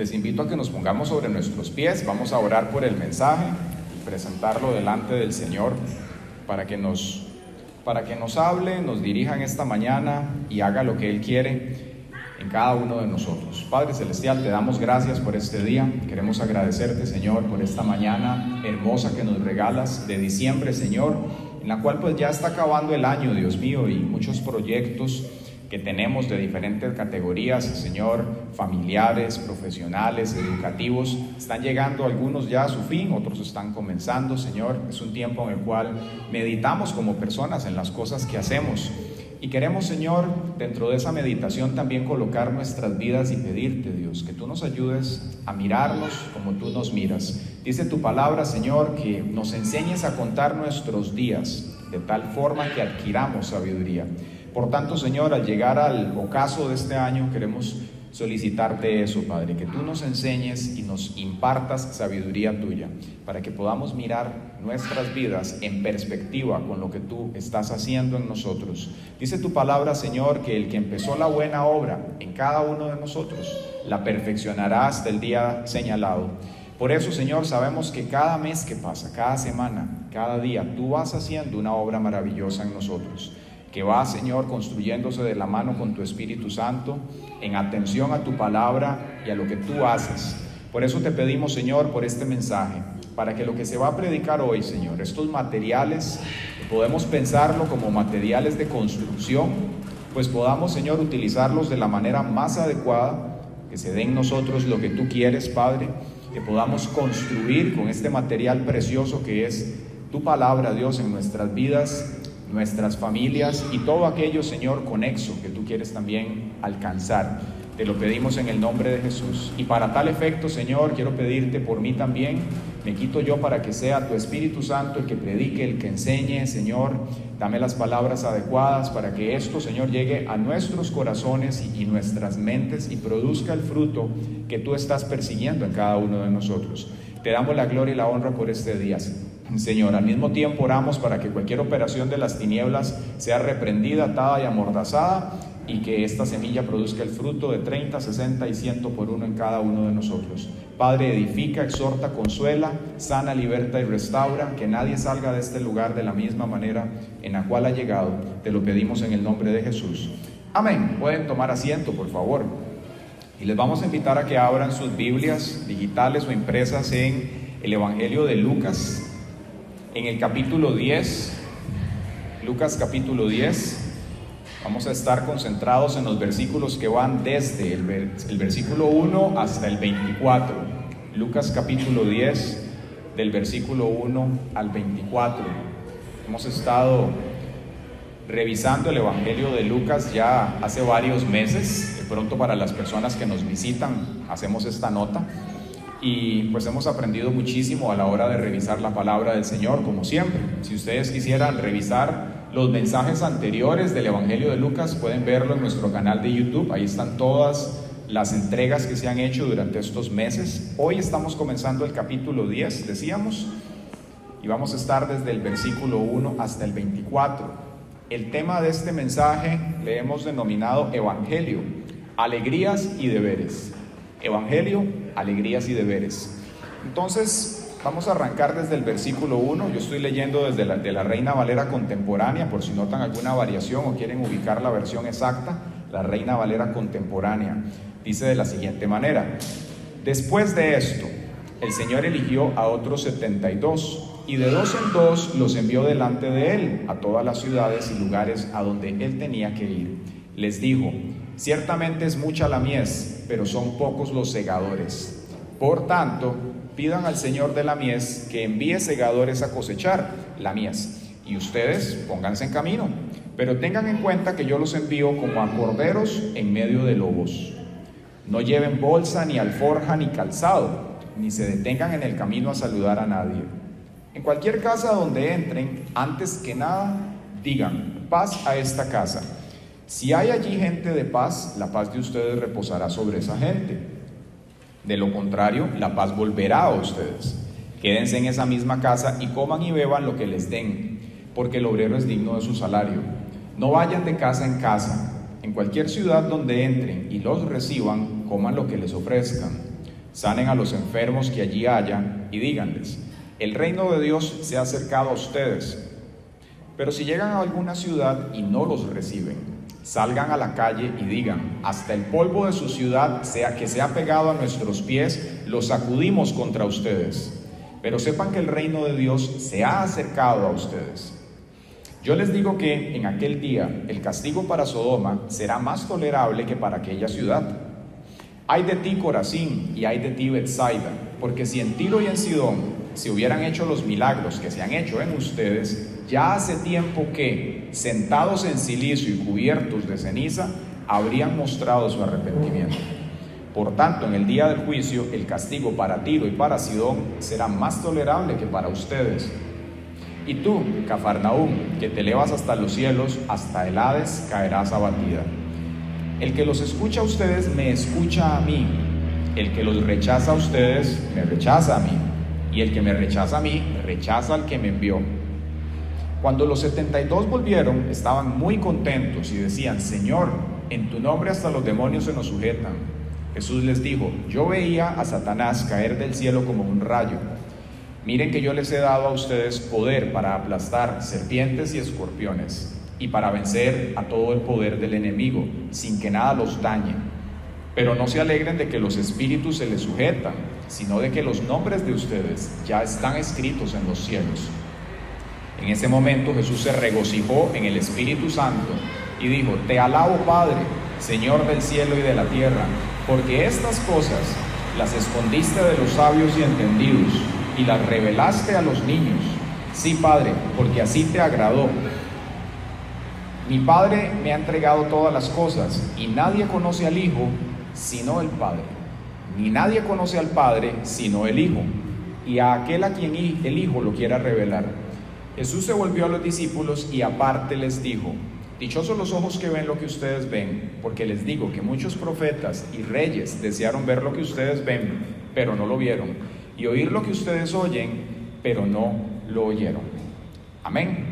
les invito a que nos pongamos sobre nuestros pies. Vamos a orar por el mensaje y presentarlo delante del Señor para que nos hable, nos dirija en esta mañana y haga lo que Él quiere en cada uno de nosotros. Padre Celestial, te damos gracias por este día. Queremos agradecerte, Señor, por esta mañana hermosa que nos regalas de diciembre, Señor, en la cual pues ya está acabando el año, Dios mío, y muchos proyectos que tenemos de diferentes categorías, Señor, familiares, profesionales, educativos, están llegando algunos ya a su fin, otros están comenzando, Señor. Es un tiempo en el cual meditamos como personas en las cosas que hacemos y queremos, Señor, dentro de esa meditación también colocar nuestras vidas y pedirte, Dios, que tú nos ayudes a mirarnos como tú nos miras. Dice tu palabra, Señor, que nos enseñes a contar nuestros días de tal forma que adquiramos sabiduría. Por tanto, Señor, al llegar al ocaso de este año, queremos solicitarte eso, Padre, que tú nos enseñes y nos impartas sabiduría tuya, para que podamos mirar nuestras vidas en perspectiva con lo que tú estás haciendo en nosotros. Dice tu palabra, Señor, que el que empezó la buena obra en cada uno de nosotros, la perfeccionará hasta el día señalado. Por eso, Señor, sabemos que cada mes que pasa, cada semana, cada día, tú vas haciendo una obra maravillosa en nosotros, que va, Señor, construyéndose de la mano con tu Espíritu Santo, en atención a tu palabra y a lo que tú haces. Por eso te pedimos, Señor, por este mensaje, para que lo que se va a predicar hoy, Señor, estos materiales, podemos pensarlo como materiales de construcción, pues podamos, Señor, utilizarlos de la manera más adecuada, que se dé en nosotros lo que tú quieres, Padre, que podamos construir con este material precioso que es tu palabra, Dios, en nuestras vidas, nuestras familias y todo aquello, Señor, conexo que tú quieres también alcanzar. Te lo pedimos en el nombre de Jesús. Y para tal efecto, Señor, quiero pedirte por mí también. Me quito yo para que sea tu Espíritu Santo el que predique, el que enseñe, Señor. Dame las palabras adecuadas para que esto, Señor, llegue a nuestros corazones y nuestras mentes y produzca el fruto que tú estás persiguiendo en cada uno de nosotros. Te damos la gloria y la honra por este día, Señor. Al mismo tiempo oramos para que cualquier operación de las tinieblas sea reprendida, atada y amordazada, y que esta semilla produzca el fruto de 30, 60 y 100 por uno en cada uno de nosotros. Padre, edifica, exhorta, consuela, sana, liberta y restaura, que nadie salga de este lugar de la misma manera en la cual ha llegado. Te lo pedimos en el nombre de Jesús. Amén. Pueden tomar asiento, por favor. Y les vamos a invitar a que abran sus Biblias digitales o impresas en el Evangelio de Lucas, en el capítulo 10, Lucas capítulo 10. Vamos a estar concentrados en los versículos que van desde el versículo 1 hasta el 24. Lucas capítulo 10, del versículo 1 al 24. Hemos estado revisando el Evangelio de Lucas ya hace varios meses. De pronto, para las personas que nos visitan, hacemos esta nota. Y pues hemos aprendido muchísimo a la hora de revisar la palabra del Señor, como siempre. Si ustedes quisieran revisar los mensajes anteriores del Evangelio de Lucas, pueden verlo en nuestro canal de YouTube. Ahí están todas las entregas que se han hecho durante estos meses. Hoy estamos comenzando el capítulo 10, decíamos, y vamos a estar desde el versículo 1 hasta el 24. El tema de este mensaje le hemos denominado Evangelio, alegrías y deberes. Evangelio, alegrías y deberes. Entonces, vamos a arrancar desde el versículo 1. Yo estoy leyendo desde la Reina Valera contemporánea, por si notan alguna variación o quieren ubicar la versión exacta. La Reina Valera contemporánea dice de la siguiente manera: después de esto, el Señor eligió a otros 72 y de dos en dos los envió delante de Él a todas las ciudades y lugares a donde Él tenía que ir. Les dijo: ciertamente es mucha la mies, pero son pocos los segadores. Por tanto, pidan al Señor de la mies que envíe segadores a cosechar la mies, y ustedes pónganse en camino, pero tengan en cuenta que yo los envío como a corderos en medio de lobos. No lleven bolsa, ni alforja, ni calzado, ni se detengan en el camino a saludar a nadie. En cualquier casa donde entren, antes que nada, digan: paz a esta casa. Si hay allí gente de paz, la paz de ustedes reposará sobre esa gente. De lo contrario, la paz volverá a ustedes. Quédense en esa misma casa y coman y beban lo que les den, porque el obrero es digno de su salario. No vayan de casa en casa. En cualquier ciudad donde entren y los reciban, coman lo que les ofrezcan. sanen a los enfermos que allí haya y díganles: el reino de Dios se ha acercado a ustedes. Pero si llegan a alguna ciudad y no los reciben, salgan a la calle y digan: hasta el polvo de su ciudad, sea que se ha pegado a nuestros pies, lo sacudimos contra ustedes. Pero sepan que el reino de Dios se ha acercado a ustedes. Yo les digo que en aquel día el castigo para Sodoma será más tolerable que para aquella ciudad. Ay de ti, Corazín, y ay de ti, Betsaida, porque si en Tiro y en Sidón se hubieran hecho los milagros que se han hecho en ustedes, ya hace tiempo que, sentados en cilicio y cubiertos de ceniza, habrían mostrado su arrepentimiento. Por tanto, en el día del juicio, el castigo para Tiro y para Sidón será más tolerable que para ustedes. Y tú, Cafarnaúm, que te elevas hasta los cielos, hasta el Hades caerás abatida. El que los escucha a ustedes, me escucha a mí. El que los rechaza a ustedes, me rechaza a mí. Y el que me rechaza a mí, rechaza al que me envió. Cuando los 72 volvieron, estaban muy contentos y decían: Señor, en tu nombre hasta los demonios se nos sujetan. Jesús les dijo: yo veía a Satanás caer del cielo como un rayo. Miren que yo les he dado a ustedes poder para aplastar serpientes y escorpiones, y para vencer a todo el poder del enemigo, sin que nada los dañe. Pero no se alegren de que los espíritus se les sujetan, sino de que los nombres de ustedes ya están escritos en los cielos. En ese momento Jesús se regocijó en el Espíritu Santo y dijo: te alabo, Padre, Señor del cielo y de la tierra, porque estas cosas las escondiste de los sabios y entendidos y las revelaste a los niños. Sí, Padre, porque así te agradó. Mi Padre me ha entregado todas las cosas, y nadie conoce al Hijo sino el Padre, ni nadie conoce al Padre sino el Hijo, y a aquel a quien el Hijo lo quiera revelar. Jesús se volvió a los discípulos y aparte les dijo: dichosos los ojos que ven lo que ustedes ven, porque les digo que muchos profetas y reyes desearon ver lo que ustedes ven, pero no lo vieron, y oír lo que ustedes oyen, pero no lo oyeron. Amén.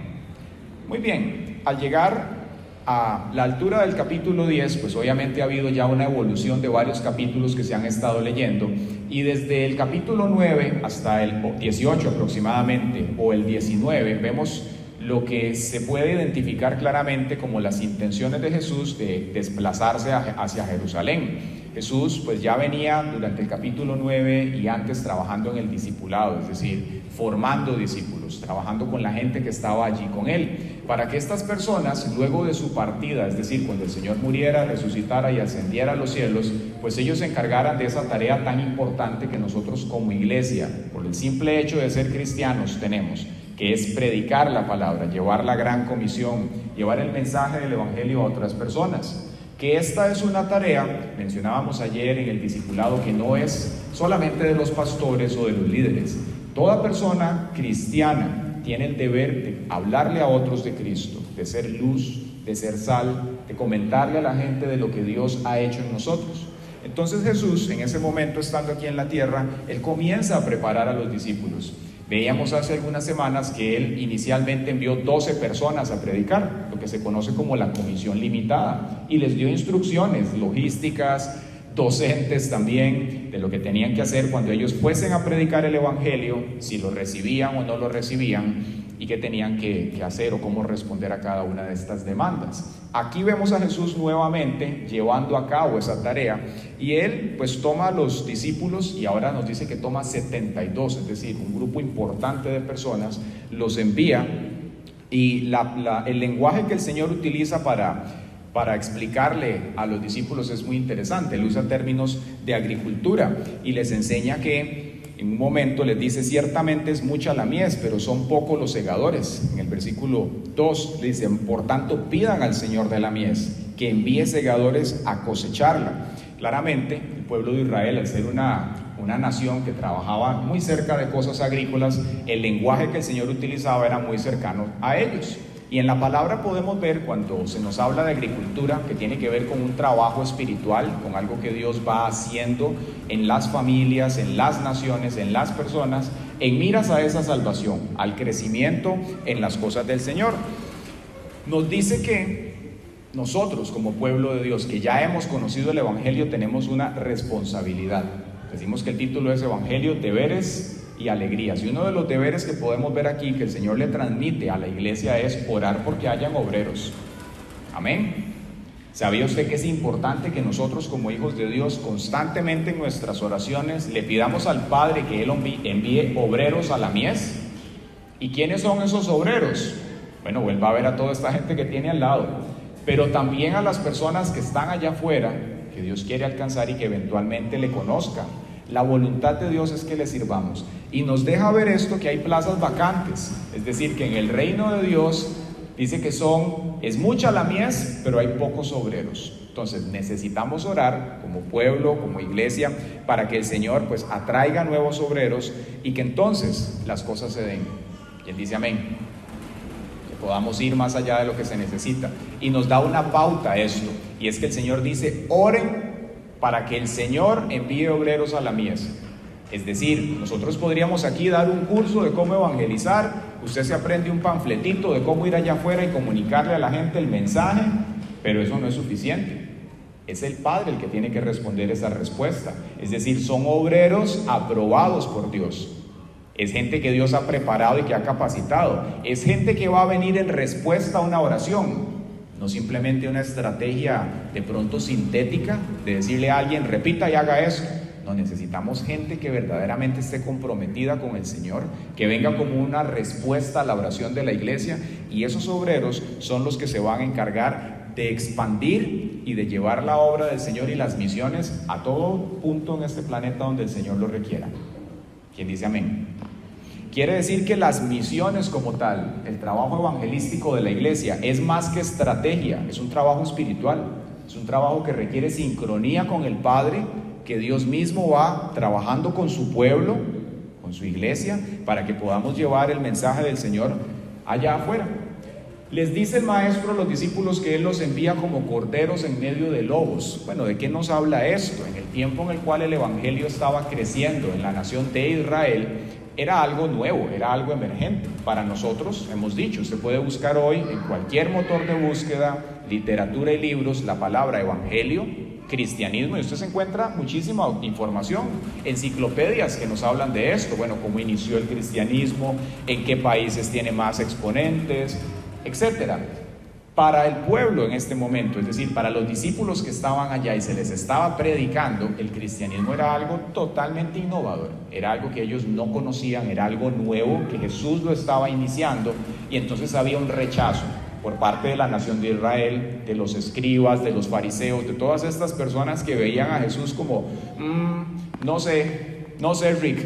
Muy bien, al llegar a la altura del capítulo 10, pues obviamente ha habido ya una evolución de varios capítulos que se han estado leyendo, y desde el capítulo 9 hasta el 18 aproximadamente, o el 19, vemos lo que se puede identificar claramente como las intenciones de Jesús de desplazarse hacia Jerusalén. Jesús pues ya venía durante el capítulo 9 y antes trabajando en el discipulado, es decir, formando discípulos, trabajando con la gente que estaba allí con él, para que estas personas, luego de su partida, es decir, cuando el Señor muriera, resucitara y ascendiera a los cielos, pues ellos se encargaran de esa tarea tan importante que nosotros como iglesia, por el simple hecho de ser cristianos, tenemos, que es predicar la palabra, llevar la gran comisión, llevar el mensaje del evangelio a otras personas. Que esta es una tarea, mencionábamos ayer en el discipulado, que no es solamente de los pastores o de los líderes. Toda persona cristiana tiene el deber de hablarle a otros de Cristo, de ser luz, de ser sal, de comentarle a la gente de lo que Dios ha hecho en nosotros. Entonces Jesús, en ese momento estando aquí en la tierra, Él comienza a preparar a los discípulos. Veíamos hace algunas semanas que Él inicialmente envió 12 personas a predicar, lo que se conoce como la comisión limitada, y les dio instrucciones logísticas, docentes también, de lo que tenían que hacer cuando ellos fuesen a predicar el evangelio, si lo recibían o no lo recibían, y qué tenían que hacer o cómo responder a cada una de estas demandas. Aquí vemos a Jesús nuevamente llevando a cabo esa tarea, y Él pues toma a los discípulos, y ahora nos dice que toma 72, es decir, un grupo importante de personas, los envía, y el lenguaje que el Señor utiliza para explicarle a los discípulos es muy interesante. Él usa términos de agricultura y les enseña que en un momento les dice: ciertamente es mucha la mies, pero son pocos los segadores. En el versículo 2 le dicen: por tanto pidan al Señor de la mies que envíe segadores a cosecharla. Claramente el pueblo de Israel, al ser una nación que trabajaba muy cerca de cosas agrícolas, el lenguaje que el Señor utilizaba era muy cercano a ellos. Y en la palabra podemos ver, cuando se nos habla de agricultura, que tiene que ver con un trabajo espiritual, con algo que Dios va haciendo en las familias, en las naciones, en las personas, en miras a esa salvación, al crecimiento en las cosas del Señor. Nos dice que nosotros como pueblo de Dios, que ya hemos conocido el evangelio, tenemos una responsabilidad. Decimos que el título es Evangelio, deberes y alegrías. Y uno de los deberes que podemos ver aquí que el Señor le transmite a la iglesia es orar porque hayan obreros. Amén. ¿Sabía usted que es importante que nosotros como hijos de Dios constantemente en nuestras oraciones le pidamos al Padre que Él envíe obreros a la mies? ¿Y quiénes son esos obreros? Bueno, vuelva a ver a toda esta gente que tiene al lado, pero también a las personas que están allá afuera, que Dios quiere alcanzar y que eventualmente le conozcan. La voluntad de Dios es que le sirvamos. Y nos deja ver esto, que hay plazas vacantes. Es decir, que en el reino de Dios dice que es mucha la mies, pero hay pocos obreros. Entonces necesitamos orar como pueblo, como iglesia, para que el Señor pues atraiga nuevos obreros y que entonces las cosas se den. ¿Quién dice amén? Que podamos ir más allá de lo que se necesita. Y nos da una pauta esto, y es que el Señor dice: oren para que el Señor envíe obreros a la mies. Es decir, nosotros podríamos aquí dar un curso de cómo evangelizar, usted se aprende un panfletito de cómo ir allá afuera y comunicarle a la gente el mensaje, pero eso no es suficiente. Es el Padre el que tiene que responder esa respuesta. Es decir, son obreros aprobados por Dios. Es gente que Dios ha preparado y que ha capacitado. Es gente que va a venir en respuesta a una oración, no simplemente una estrategia de pronto sintética de decirle a alguien repita y haga esto. No, necesitamos gente que verdaderamente esté comprometida con el Señor, que venga como una respuesta a la oración de la iglesia, y esos obreros son los que se van a encargar de expandir y de llevar la obra del Señor y las misiones a todo punto en este planeta donde el Señor lo requiera. ¿Quién dice amén? Quiere decir que las misiones como tal, el trabajo evangelístico de la iglesia, es más que estrategia, es un trabajo espiritual, es un trabajo que requiere sincronía con el Padre, que Dios mismo va trabajando con su pueblo, con su iglesia, para que podamos llevar el mensaje del Señor allá afuera. Les dice el maestro a los discípulos que Él los envía como corderos en medio de lobos. Bueno, ¿de qué nos habla esto? En el tiempo en el cual el evangelio estaba creciendo en la nación de Israel, era algo nuevo, era algo emergente. Para nosotros, hemos dicho, usted puede buscar hoy en cualquier motor de búsqueda, literatura y libros, la palabra evangelio, cristianismo, y usted se encuentra muchísima información, enciclopedias que nos hablan de esto. Bueno, cómo inició el cristianismo, en qué países tiene más exponentes, etcétera. Para el pueblo en este momento, es decir, para los discípulos que estaban allá y se les estaba predicando, el cristianismo era algo totalmente innovador, era algo que ellos no conocían, era algo nuevo que Jesús lo estaba iniciando, y entonces había un rechazo por parte de la nación de Israel, de los escribas, de los fariseos, de todas estas personas que veían a Jesús como, no sé Rick,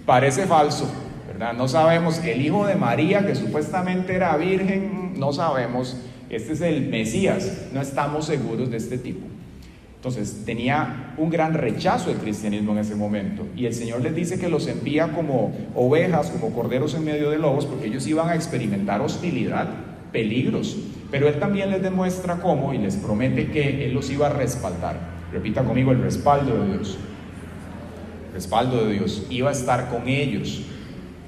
parece falso, ¿verdad? No sabemos, el hijo de María que supuestamente era virgen, no sabemos, este es el Mesías, no estamos seguros de este tipo. Entonces tenía un gran rechazo el cristianismo en ese momento, y el Señor les dice que los envía como ovejas, como corderos en medio de lobos, porque ellos iban a experimentar hostilidad, peligros, pero Él también les demuestra cómo y les promete que Él los iba a respaldar. Repita conmigo: el respaldo de Dios. El respaldo de Dios iba a estar con ellos.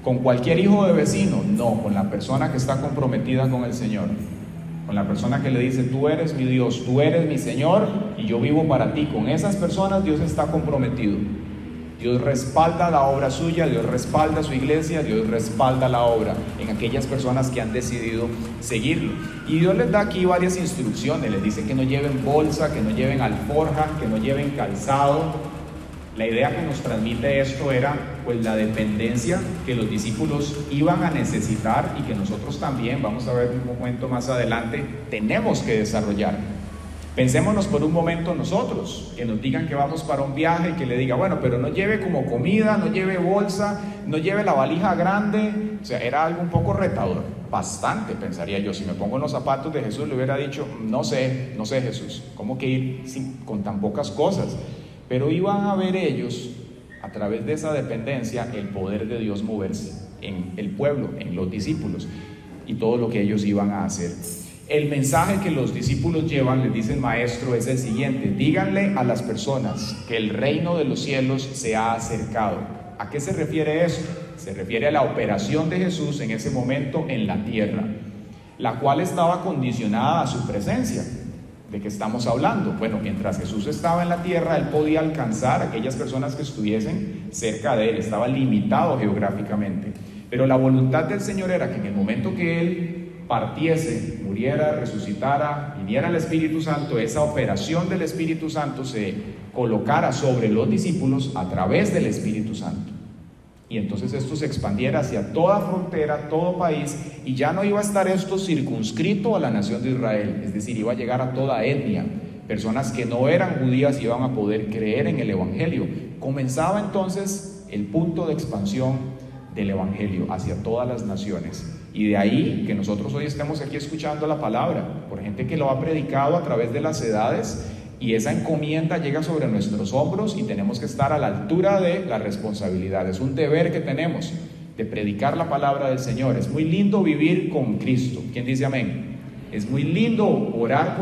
¿Con cualquier hijo de vecino? No, con la persona que está comprometida con el Señor, con la persona que le dice: tú eres mi Dios, tú eres mi Señor y yo vivo para ti. Con esas personas Dios está comprometido. Dios respalda la obra suya, Dios respalda su iglesia, Dios respalda la obra en aquellas personas que han decidido seguirlo. Y Dios les da aquí varias instrucciones, les dice que no lleven bolsa, que no lleven alforja, que no lleven calzado. La idea que nos transmite esto era pues la dependencia que los discípulos iban a necesitar y que nosotros también, vamos a ver un momento más adelante, tenemos que desarrollar. Pensémonos por un momento nosotros, que nos digan que vamos para un viaje y que le diga, bueno, pero no lleve como comida, no lleve bolsa, no lleve la valija grande. O sea, era algo un poco retador, bastante, pensaría yo. Si me pongo en los zapatos de Jesús, le hubiera dicho, no sé Jesús, ¿cómo que ir con tan pocas cosas? Pero iban a ver ellos, a través de esa dependencia, el poder de Dios moverse en el pueblo, en los discípulos, y todo lo que ellos iban a hacer. El mensaje que los discípulos llevan, les dice el maestro, es el siguiente: díganle a las personas que el reino de los cielos se ha acercado. ¿A qué se refiere esto? Se refiere a la operación de Jesús en ese momento en la tierra, la cual estaba condicionada a su presencia. ¿De qué estamos hablando? Bueno, mientras Jesús estaba en la tierra, Él podía alcanzar a aquellas personas que estuviesen cerca de Él, estaba limitado geográficamente. Pero la voluntad del Señor era que en el momento que Él partiese, muriera, resucitara, viniera el Espíritu Santo, esa operación del Espíritu Santo se colocara sobre los discípulos a través del Espíritu Santo. Y entonces esto se expandiera hacia toda frontera, todo país, y ya no iba a estar esto circunscrito a la nación de Israel, es decir, iba a llegar a toda etnia. Personas que no eran judías iban a poder creer en el Evangelio. Comenzaba entonces el punto de expansión del Evangelio hacia todas las naciones. Y de ahí que nosotros hoy estemos aquí escuchando la palabra, por gente que lo ha predicado a través de las edades, y esa encomienda llega sobre nuestros hombros y tenemos que estar a la altura de la responsabilidad. Es un deber que tenemos de predicar la palabra del Señor. Es muy lindo vivir con Cristo. ¿Quién dice amén? Es muy lindo orar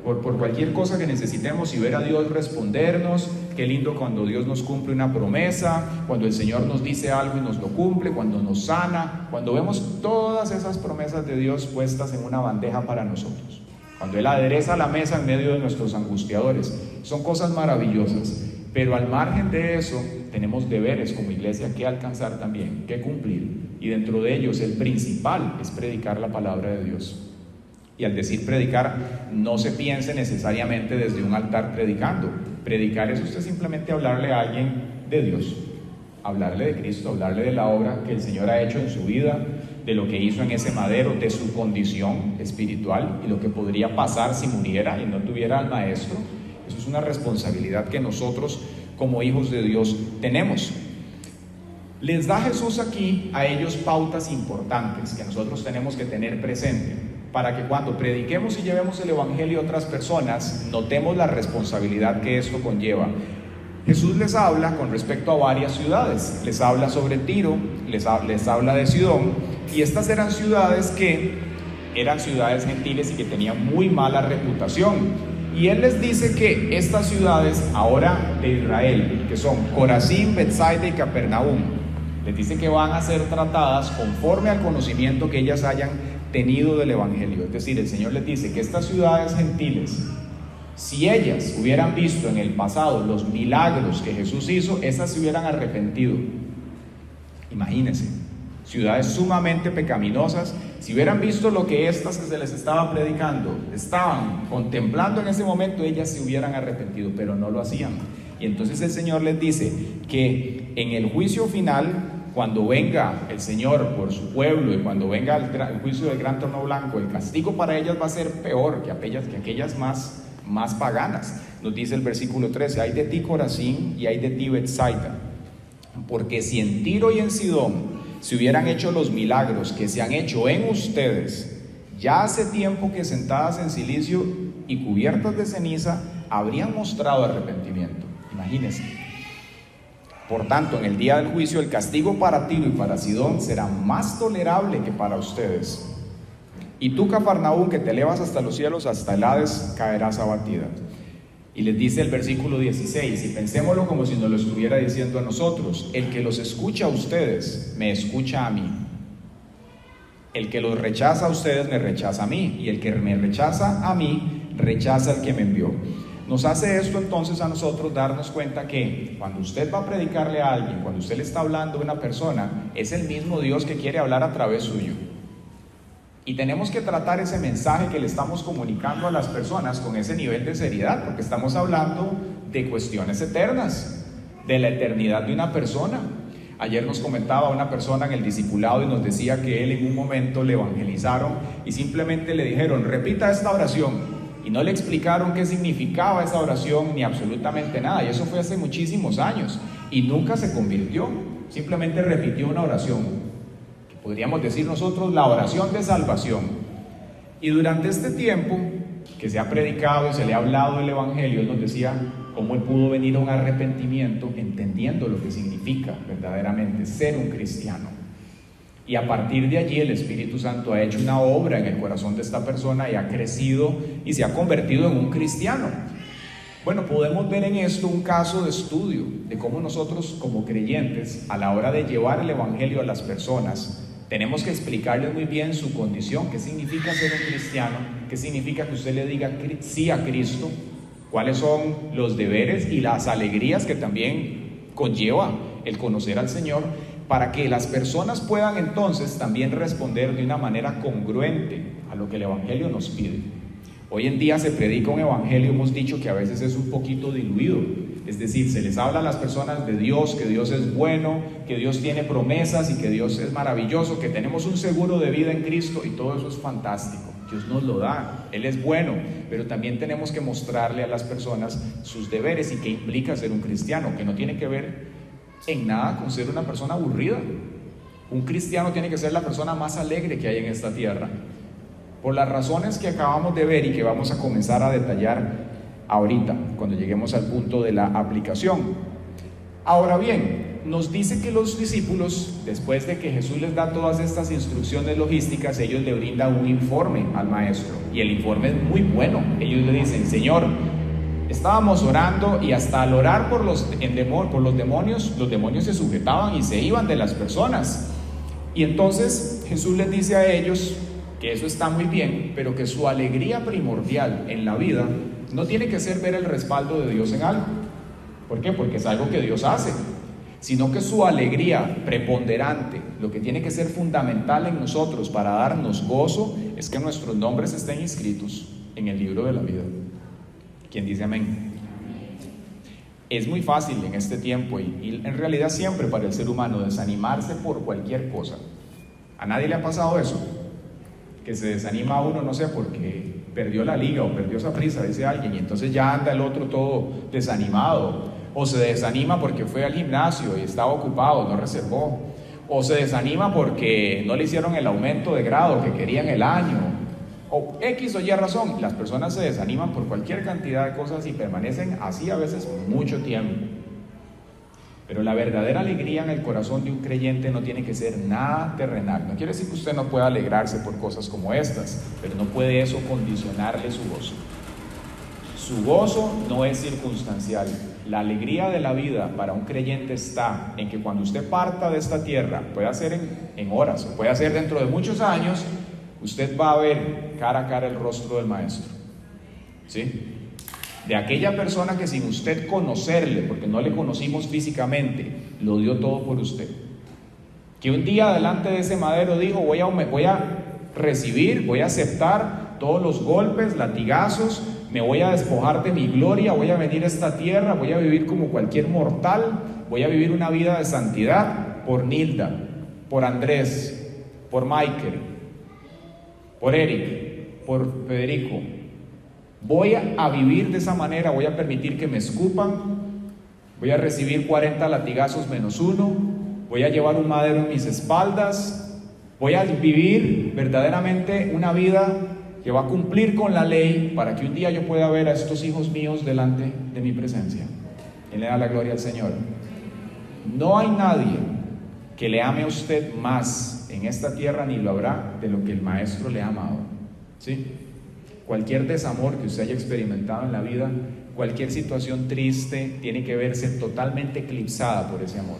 por cualquier cosa que necesitemos y ver a Dios respondernos. Qué lindo cuando Dios nos cumple una promesa, cuando el Señor nos dice algo y nos lo cumple, cuando nos sana, cuando vemos todas esas promesas de Dios puestas en una bandeja para nosotros. Cuando Él adereza la mesa en medio de nuestros angustiadores. Son cosas maravillosas, pero al margen de eso tenemos deberes como iglesia que alcanzar también, que cumplir, y dentro de ellos el principal es predicar la palabra de Dios. Y al decir predicar, no se piense necesariamente desde un altar predicando. Predicar es usted simplemente hablarle a alguien de Dios, hablarle de Cristo, hablarle de la obra que el Señor ha hecho en su vida, de lo que hizo en ese madero, de su condición espiritual y lo que podría pasar si muriera y no tuviera al Maestro. Eso es una responsabilidad que nosotros como hijos de Dios tenemos. Les da Jesús aquí a ellos pautas importantes que nosotros tenemos que tener presente para que cuando prediquemos y llevemos el Evangelio a otras personas, notemos la responsabilidad que esto conlleva. Jesús les habla con respecto a varias ciudades. Les habla sobre Tiro, les habla de Sidón, y estas eran ciudades que eran ciudades gentiles y que tenían muy mala reputación. Y Él les dice que estas ciudades ahora de Israel, que son Corazín, Betsaida y Capernaum, les dice que van a ser tratadas conforme al conocimiento que ellas hayan tenido del Evangelio. Es decir, el Señor les dice que estas ciudades gentiles, si ellas hubieran visto en el pasado los milagros que Jesús hizo, esas se hubieran arrepentido. Imagínense, ciudades sumamente pecaminosas, si hubieran visto lo que estas que se les estaba predicando estaban contemplando en ese momento, ellas se hubieran arrepentido, pero no lo hacían. Y entonces el Señor les dice que en el juicio final, cuando venga el Señor por su pueblo y cuando venga el juicio del gran trono blanco, el castigo para ellas va a ser peor que aquellas más paganas. Nos dice el versículo 13: hay de ti Corazín y hay de ti Betsaida, porque si en Tiro y en Sidón se hubieran hecho los milagros que se han hecho en ustedes, ya hace tiempo que sentadas en silicio y cubiertas de ceniza habrían mostrado arrepentimiento. Imagínense. Por tanto, en el día del juicio, el castigo para Tiro y para Sidón será más tolerable que para ustedes. Y tú, Cafarnaúm, que te elevas hasta los cielos, hasta el Hades caerás abatida. Y les dice el versículo 16, y pensémoslo como si nos lo estuviera diciendo a nosotros: el que los escucha a ustedes, me escucha a mí. El que los rechaza a ustedes, me rechaza a mí. Y el que me rechaza a mí, rechaza al que me envió. Nos hace esto entonces a nosotros darnos cuenta que cuando usted va a predicarle a alguien, cuando usted le está hablando a una persona, es el mismo Dios que quiere hablar a través suyo. Y tenemos que tratar ese mensaje que le estamos comunicando a las personas con ese nivel de seriedad, porque estamos hablando de cuestiones eternas, de la eternidad de una persona. Ayer nos comentaba una persona en el discipulado y nos decía que él en un momento le evangelizaron y simplemente le dijeron: repita esta oración. Y no le explicaron qué significaba esa oración ni absolutamente nada. Y eso fue hace muchísimos años. Y nunca se convirtió. Simplemente repitió una oración. Que podríamos decir nosotros la oración de salvación. Y durante este tiempo que se ha predicado y se le ha hablado el Evangelio, él nos decía cómo él pudo venir a un arrepentimiento entendiendo lo que significa verdaderamente ser un cristiano. Y a partir de allí el Espíritu Santo ha hecho una obra en el corazón de esta persona y ha crecido y se ha convertido en un cristiano. Bueno, podemos ver en esto un caso de estudio de cómo nosotros como creyentes, a la hora de llevar el Evangelio a las personas, Tenemos que explicarles muy bien su condición, qué significa ser un cristiano, qué significa que usted le diga sí a Cristo, cuáles son los deberes y las alegrías que también conlleva el conocer al Señor, para que las personas puedan entonces también responder de una manera congruente a lo que el Evangelio nos pide. Hoy en día se predica un evangelio, hemos dicho que a veces es un poquito diluido, es decir, se les habla a las personas de Dios, que Dios es bueno, que Dios tiene promesas y que Dios es maravilloso, que tenemos un seguro de vida en Cristo, y todo eso es fantástico. Dios nos lo da, Él es bueno, pero también tenemos que mostrarle a las personas sus deberes y qué implica ser un cristiano, que no tiene que ver en nada con ser una persona aburrida. Un cristiano tiene que ser la persona más alegre que hay en esta tierra, por las razones que acabamos de ver y que vamos a comenzar a detallar ahorita, cuando lleguemos al punto de la aplicación. Ahora bien, nos dice que los discípulos, después de que Jesús les da todas estas instrucciones logísticas, ellos le brindan un informe al maestro, y el informe es muy bueno. Ellos le dicen: Señor, estábamos orando y hasta al orar por los demonios se sujetaban y se iban de las personas. Y entonces Jesús les dice a ellos que eso está muy bien, pero que su alegría primordial en la vida no tiene que ser ver el respaldo de Dios en algo. ¿Por qué? Porque es algo que Dios hace, sino que su alegría preponderante, lo que tiene que ser fundamental en nosotros para darnos gozo, es que nuestros nombres estén inscritos en el libro de la vida. ¿Quién dice amén? Es muy fácil en este tiempo y en realidad siempre para el ser humano desanimarse por cualquier cosa. ¿A nadie le ha pasado eso? Que se desanima a uno, no sé, porque perdió la liga o perdió esa prisa, dice alguien, y entonces ya anda el otro todo desanimado. O se desanima porque fue al gimnasio y estaba ocupado, no reservó. O se desanima porque no le hicieron el aumento de grado que querían el año. O X o Y razón. Las personas se desaniman por cualquier cantidad de cosas y permanecen así a veces mucho tiempo. Pero la verdadera alegría en el corazón de un creyente no tiene que ser nada terrenal. No quiere decir que usted no pueda alegrarse por cosas como estas, pero no puede eso condicionarle su gozo. Su gozo no es circunstancial. La alegría de la vida para un creyente está en que cuando usted parta de esta tierra, puede ser en horas o puede ser dentro de muchos años, usted va a ver cara a cara el rostro del Maestro, ¿sí? De aquella persona que sin usted conocerle, porque no le conocimos físicamente, lo dio todo por usted. Que un día delante de ese madero dijo: voy a recibir, voy a aceptar todos los golpes, latigazos, me voy a despojar de mi gloria, voy a venir a esta tierra, voy a vivir como cualquier mortal, voy a vivir una vida de santidad por Nilda, por Andrés, por Michael, por Eric, por Federico. Voy a vivir de esa manera, voy a permitir que me escupan, voy a recibir 40 latigazos menos uno, voy a llevar un madero en mis espaldas, voy a vivir verdaderamente una vida que va a cumplir con la ley para que un día yo pueda ver a estos hijos míos delante de mi presencia. ¿Quién le da la gloria al Señor? No hay nadie que le ame a usted más en esta tierra, ni lo habrá, de lo que el Maestro le ha amado, ¿sí? Cualquier desamor que usted haya experimentado en la vida, cualquier situación triste, tiene que verse totalmente eclipsada por ese amor.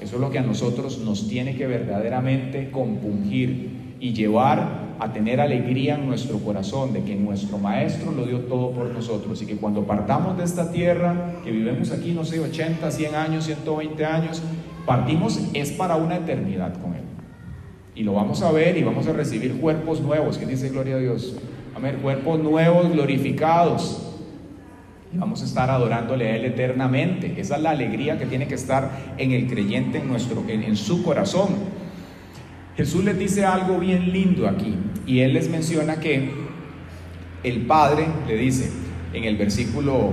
Eso es lo que a nosotros nos tiene que verdaderamente compungir y llevar a tener alegría en nuestro corazón, de que nuestro Maestro lo dio todo por nosotros, y que cuando partamos de esta tierra, que vivimos aquí, no sé, 80, 100 años, 120 años, partimos es para una eternidad con Él. Y lo vamos a ver y vamos a recibir cuerpos nuevos. ¿Quién dice gloria a Dios? Amén, cuerpos nuevos, glorificados. Y vamos a estar adorándole a Él eternamente. Esa es la alegría que tiene que estar en el creyente, en su corazón. Jesús les dice algo bien lindo aquí, y Él les menciona que el Padre le dice en el versículo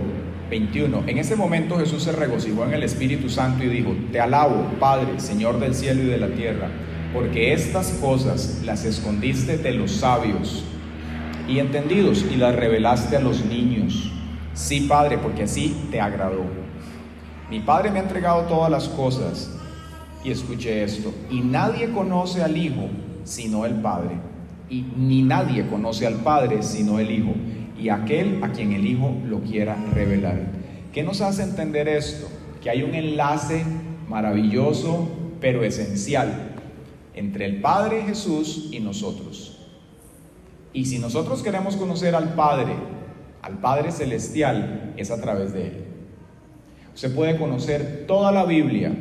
21, en ese momento Jesús se regocijó en el Espíritu Santo y dijo: te alabo, Padre, Señor del cielo y de la tierra, porque estas cosas las escondiste de los sabios y entendidos y las revelaste a los niños. Sí, Padre, porque así te agradó. Mi Padre me ha entregado todas las cosas. Y escuche esto: y nadie conoce al Hijo sino el Padre, y ni nadie conoce al Padre sino el Hijo, y aquel a quien el Hijo lo quiera revelar. ¿Qué nos hace entender esto? Que hay un enlace maravilloso pero esencial entre el Padre Jesús y nosotros. Y si nosotros queremos conocer al Padre Celestial, es a través de Él. Usted puede conocer toda la Biblia,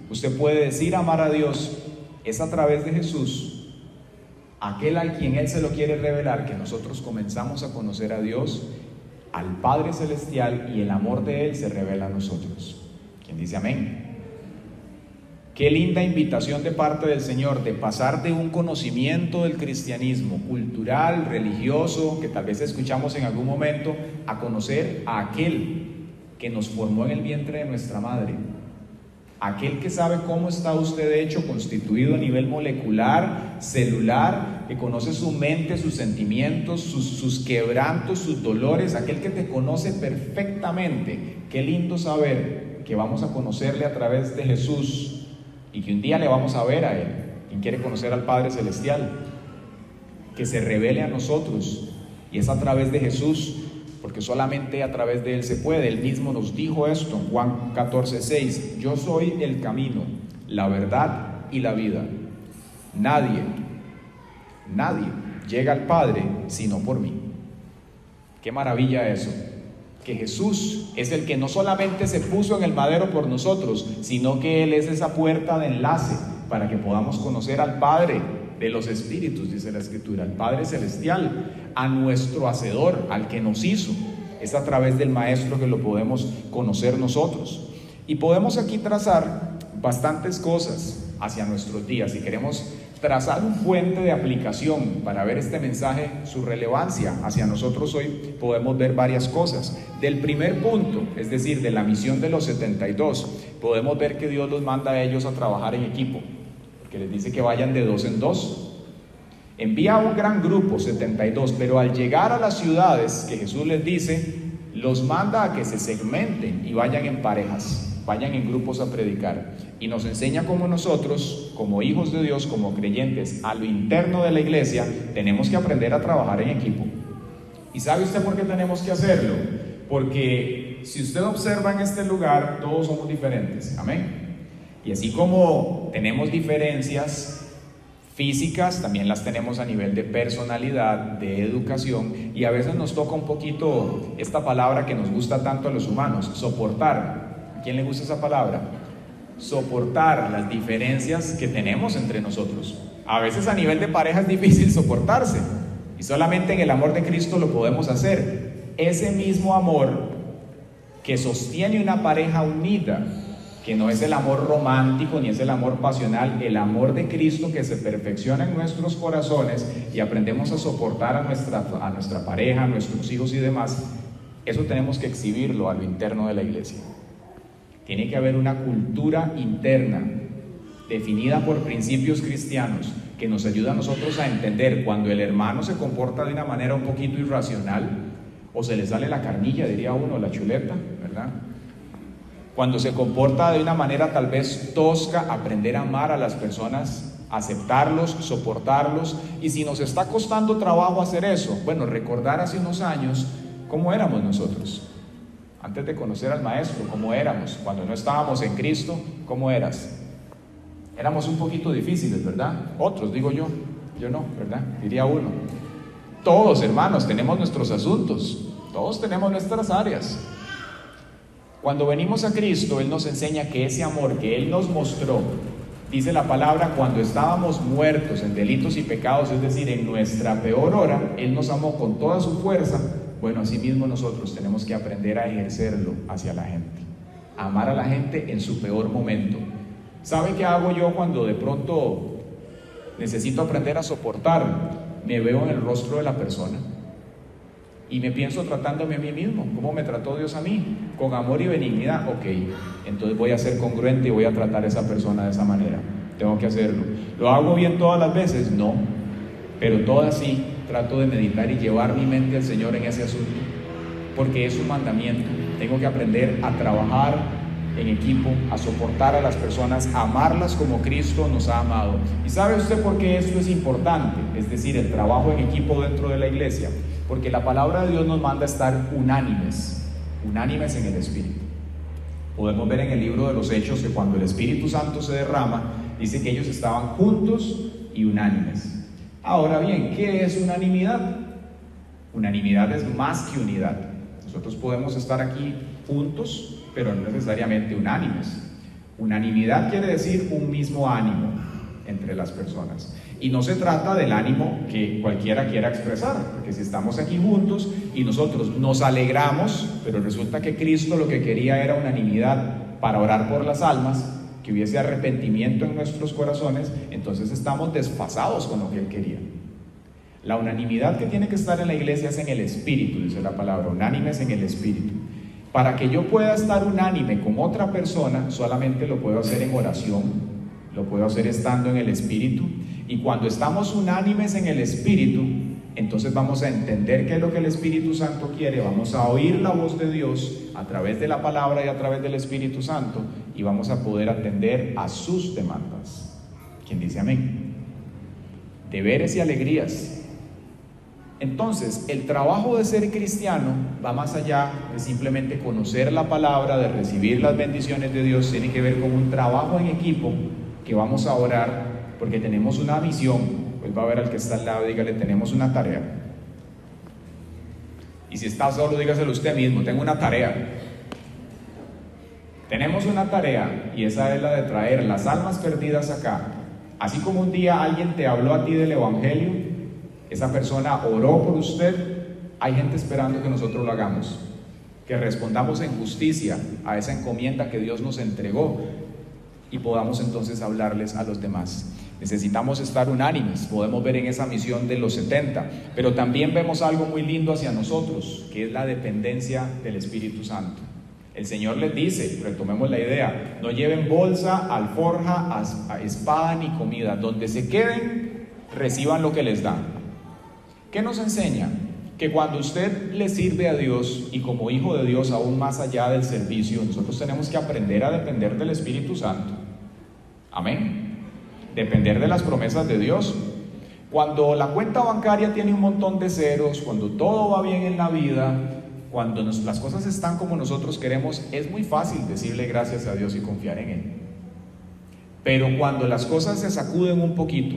usted puede decir amar a Dios, es a través de Jesús, aquel a quien Él se lo quiere revelar, que nosotros comenzamos a conocer a Dios, al Padre Celestial, y el amor de Él se revela a nosotros. ¿Quién dice amén? Qué linda invitación de parte del Señor de pasar de un conocimiento del cristianismo cultural, religioso, que tal vez escuchamos en algún momento, a conocer a aquel que nos formó en el vientre de nuestra madre, aquel que sabe cómo está usted hecho, constituido a nivel molecular, celular, que conoce su mente, sus sentimientos, sus quebrantos, sus dolores, aquel que te conoce perfectamente. Qué lindo saber que vamos a conocerle a través de Jesús y que un día le vamos a ver a Él. Quien quiere conocer al Padre Celestial, que se revele a nosotros, y es a través de Jesús, porque solamente a través de Él se puede. Él mismo nos dijo esto en Juan 14:6: yo soy el camino, la verdad y la vida. Nadie llega al Padre sino por mí. Qué maravilla eso, que Jesús es el que no solamente se puso en el madero por nosotros, sino que Él es esa puerta de enlace para que podamos conocer al Padre de los Espíritus, dice la Escritura, al Padre Celestial, a nuestro Hacedor, al que nos hizo. Es a través del Maestro que lo podemos conocer nosotros. Y podemos aquí trazar bastantes cosas hacia nuestros días. Si queremos trazar un puente de aplicación para ver este mensaje, su relevancia hacia nosotros hoy, podemos ver varias cosas. Del primer punto, es decir, de la misión de los 72, podemos ver que Dios los manda a ellos a trabajar en equipo, porque les dice que vayan de 2 en 2. Envía a un gran grupo, 72, pero al llegar a las ciudades que Jesús les dice, los manda a que se segmenten y vayan en parejas, vayan en grupos a predicar. Y nos enseña cómo nosotros, como hijos de Dios, como creyentes, a lo interno de la iglesia, tenemos que aprender a trabajar en equipo. ¿Y sabe usted por qué tenemos que hacerlo? Porque si usted observa en este lugar, todos somos diferentes, amén. Y así como tenemos diferencias físicas, también las tenemos a nivel de personalidad, de educación, y a veces nos toca un poquito esta palabra que nos gusta tanto a los humanos, soportar. ¿A quién le gusta esa palabra? Soportar las diferencias que tenemos entre nosotros. A veces a nivel de pareja es difícil soportarse, y solamente en el amor de Cristo lo podemos hacer. Ese mismo amor que sostiene una pareja unida, que no es el amor romántico ni es el amor pasional, el amor de Cristo que se perfecciona en nuestros corazones y aprendemos a soportar a nuestra pareja, a nuestros hijos y demás. Eso tenemos que exhibirlo a lo interno de la iglesia. Tiene que haber una cultura interna definida por principios cristianos que nos ayuda a nosotros a entender cuando el hermano se comporta de una manera un poquito irracional, o se le sale la carnilla, diría uno, la chuleta, ¿verdad? Cuando se comporta de una manera tal vez tosca, aprender a amar a las personas, aceptarlos, soportarlos. Y si nos está costando trabajo hacer eso, bueno, recordar hace unos años cómo éramos nosotros. Antes de conocer al Maestro, cómo éramos. Cuando no estábamos en Cristo, ¿cómo eras? Éramos un poquito difíciles, ¿verdad? Otros, digo yo no, ¿verdad? Diría uno. Todos, hermanos, tenemos nuestros asuntos, todos tenemos nuestras áreas. Cuando venimos a Cristo, Él nos enseña que ese amor que Él nos mostró, dice la palabra, cuando estábamos muertos en delitos y pecados, es decir, en nuestra peor hora, Él nos amó con toda su fuerza. Bueno, así mismo nosotros tenemos que aprender a ejercerlo hacia la gente, a amar a la gente en su peor momento. ¿Sabe qué hago yo cuando de pronto necesito aprender a soportar? Me veo en el rostro de la persona y me pienso tratándome a mí mismo. ¿Cómo me trató Dios a mí? Con amor y benignidad. Ok, entonces voy a ser congruente y voy a tratar a esa persona de esa manera. Tengo que hacerlo. ¿Lo hago bien todas las veces? No, pero todas sí trato de meditar y llevar mi mente al Señor en ese asunto, porque es un mandamiento. Tengo que aprender a trabajar en equipo, a soportar a las personas, a amarlas como Cristo nos ha amado. ¿Y sabe usted por qué esto es importante? Es decir, el trabajo en equipo dentro de la iglesia. Porque la palabra de Dios nos manda a estar unánimes en el Espíritu. Podemos ver en el libro de los Hechos que cuando el Espíritu Santo se derrama, dice que ellos estaban juntos y unánimes. Ahora bien, ¿qué es unanimidad? Unanimidad es más que unidad. Nosotros podemos estar aquí juntos, pero no necesariamente unánimes. Unanimidad quiere decir un mismo ánimo entre las personas. Y no se trata del ánimo que cualquiera quiera expresar, porque si estamos aquí juntos y nosotros nos alegramos, pero resulta que Cristo lo que quería era unanimidad para orar por las almas, que hubiese arrepentimiento en nuestros corazones, entonces estamos desfasados con lo que Él quería. La unanimidad que tiene que estar en la iglesia es en el Espíritu, dice la palabra, unánimes en el Espíritu. Para que yo pueda estar unánime con otra persona, solamente lo puedo hacer en oración, lo puedo hacer estando en el Espíritu. Y cuando estamos unánimes en el Espíritu, entonces vamos a entender qué es lo que el Espíritu Santo quiere, vamos a oír la voz de Dios a través de la palabra y a través del Espíritu Santo, y vamos a poder atender a sus demandas. ¿Quién dice amén? Deberes y alegrías. Entonces, el trabajo de ser cristiano va más allá de simplemente conocer la palabra, de recibir las bendiciones de Dios. Tiene que ver con un trabajo en equipo que vamos a orar porque tenemos una misión. Pues va a ver al que está al lado, dígale, tenemos una tarea. Y si está solo, dígaselo usted mismo, tengo una tarea. Tenemos una tarea, y esa es la de traer las almas perdidas acá. Así como un día alguien te habló a ti del Evangelio, esa persona oró por usted, hay gente esperando que nosotros lo hagamos, que respondamos en justicia a esa encomienda que Dios nos entregó y podamos entonces hablarles a los demás. Necesitamos estar unánimes. Podemos ver en esa misión de los 70, pero también vemos algo muy lindo hacia nosotros, que es la dependencia del Espíritu Santo. El Señor les dice, retomemos la idea, no lleven bolsa, alforja, espada ni comida, donde se queden, reciban lo que les dan. ¿Qué nos enseña? Que cuando usted le sirve a Dios, y como hijo de Dios aún más allá del servicio, nosotros tenemos que aprender a depender del Espíritu Santo. Amén. Depender de las promesas de Dios. Cuando la cuenta bancaria tiene un montón de ceros, cuando todo va bien en la vida, cuando las cosas están como nosotros queremos, es muy fácil decirle gracias a Dios y confiar en Él. Pero cuando las cosas se sacuden un poquito,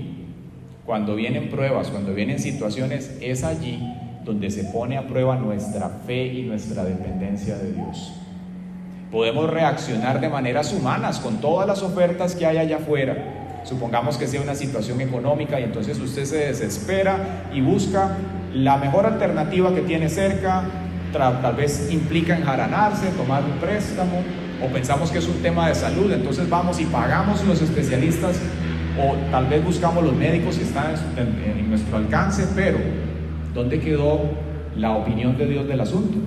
cuando vienen pruebas, cuando vienen situaciones, es allí donde se pone a prueba nuestra fe y nuestra dependencia de Dios. Podemos reaccionar de maneras humanas con todas las ofertas que hay allá afuera. Supongamos que sea una situación económica y entonces usted se desespera y busca la mejor alternativa que tiene cerca. Tal vez implica enjaranarse, tomar un préstamo, o pensamos que es un tema de salud, entonces vamos y pagamos los especialistas, o tal vez buscamos los médicos que están en nuestro alcance, pero ¿dónde quedó la opinión de Dios del asunto?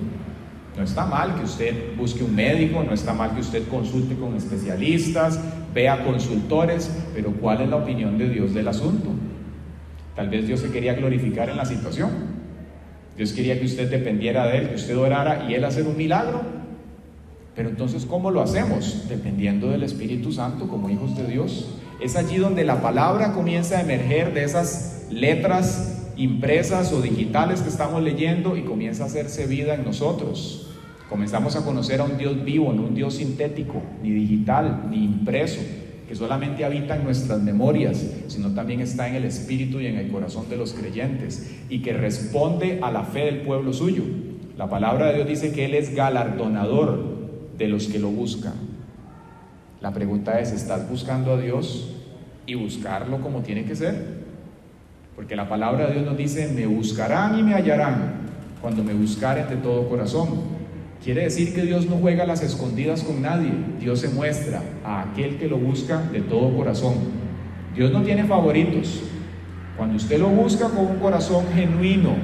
No está mal que usted busque un médico, no está mal que usted consulte con especialistas, vea consultores, pero ¿cuál es la opinión de Dios del asunto? Tal vez Dios se quería glorificar en la situación. Dios quería que usted dependiera de Él, que usted orara y Él hacer un milagro. Pero entonces, ¿cómo lo hacemos? Dependiendo del Espíritu Santo como hijos de Dios. Es allí donde la palabra comienza a emerger de esas letras impresas o digitales que estamos leyendo y comienza a hacerse vida en nosotros. Comenzamos a conocer a un Dios vivo, no un Dios sintético, ni digital, ni impreso, que solamente habita en nuestras memorias, sino también está en el espíritu y en el corazón de los creyentes, y que responde a la fe del pueblo suyo. La palabra de Dios dice que Él es galardonador de los que lo buscan. La pregunta es, ¿estás buscando a Dios y buscarlo como tiene que ser? Porque la palabra de Dios nos dice, me buscarán y me hallarán cuando me buscaren de todo corazón. Quiere decir que Dios no juega a las escondidas con nadie. Dios se muestra a aquel que lo busca de todo corazón. Dios no tiene favoritos. Cuando usted lo busca con un corazón genuino,